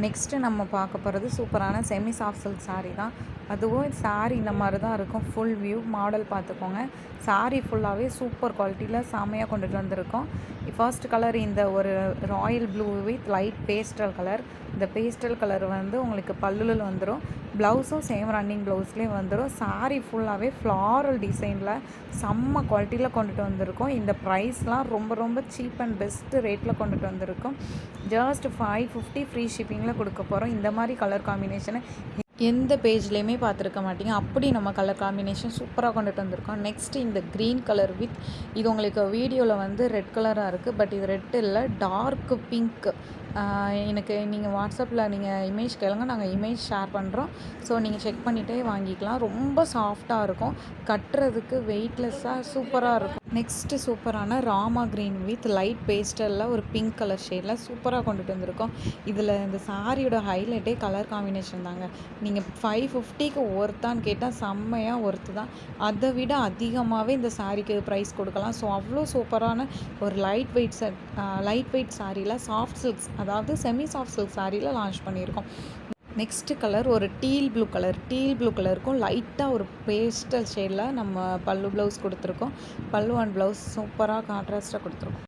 Next நம்ம பார்க்க போகிறது சூப்பரான செமி சாஃப்ட் சில்க் சாரீ தான். அதுவும் சாரீ இந்த மாதிரி தான் இருக்கும். ஃபுல் வியூ மாடல் பார்த்துக்கோங்க. சாரீ ஃபுல்லாகவே சூப்பர் குவாலிட்டியில் செமையாக கொண்டுட்டு வந்திருக்கோம். ஃபர்ஸ்ட் கலர் இந்த ஒரு Royal blue with light pastel colour. இந்த பேஸ்டல் கலர் வந்து உங்களுக்கு பல்லுல வந்துடும். ப்ளவுஸும் சேம் ரன்னிங் ப்ளவுஸ்லேயே வந்துடும். சாரீ ஃபுல்லாகவே ஃப்ளாரல் டிசைனில் செம்ம குவாலிட்டியில் கொண்டுட்டு வந்திருக்கோம். இந்த ப்ரைஸ்லாம் ரொம்ப ரொம்ப சீப் அண்ட் பெஸ்ட்டு ரேட்டில் கொண்டுட்டு வந்திருக்கோம். ஜஸ்ட் 550 ஃப்ரீ ஷிப்பிங்கில் கொடுக்க போகிறோம். இந்த மாதிரி கலர் காம்பினேஷனை எந்த பேஜ்லேயுமே பார்த்துருக்க மாட்டீங்க. அப்படி நம்ம கலர் காம்பினேஷன் சூப்பராக கொண்டுட்டு வந்திருக்கோம். நெக்ஸ்ட்டு இந்த க்ரீன் கலர் வித் இது உங்களுக்கு வீடியோவில் வந்து ரெட் கலராக இருக்குது. பட் இது ரெட் இல்லை, டார்க் பிங்க். எனக்கு நீங்கள் வாட்ஸ்அப்பில் நீங்கள் இமேஜ் கேளுங்க, நாங்கள் இமேஜ் ஷேர் பண்ணுறோம். ஸோ நீங்கள் செக் பண்ணிகிட்டே வாங்கிக்கலாம். ரொம்ப சாஃப்டாக இருக்கும், கட்டுறதுக்கு வெயிட்லெஸ்ஸாக சூப்பராக இருக்கும். நெக்ஸ்ட்டு சூப்பரான ராமா க்ரீன் வித் லைட் பேஸ்டலில் ஒரு பிங்க் கலர் ஷேடில் சூப்பராக கொண்டுட்டு வந்திருக்கோம். இதில் இந்த சாரியோட ஹைலைட்டே கலர் காம்பினேஷன் தாங்க. நீங்கள் 550க்கு ஒர்த்தான்னு கேட்டால் செம்மையாக ஒர்த்து தான். அதை விட அதிகமாகவே இந்த சாரீக்கு ப்ரைஸ் கொடுக்கலாம். ஸோ அவ்வளோ சூப்பரான ஒரு லைட் வெயிட் சாரியில் சாஃப்ட் சில்க்ஸ், அதாவது செமி சாஃப்ட் சில்க் சாரியில் லான்ச் பண்ணியிருக்கோம். நெக்ஸ்ட்டு கலர் ஒரு டீல் ப்ளூ கலருக்கும் லைட்டாக ஒரு பேஸ்டல் ஷேடில் நம்ம பல்லு ப்ளவுஸ் கொடுத்துருக்கோம். பல்லு அண்ட் ப்ளவுஸ் சூப்பராக கான்ட்ராஸ்ட்டாக கொடுத்துருக்கோம்.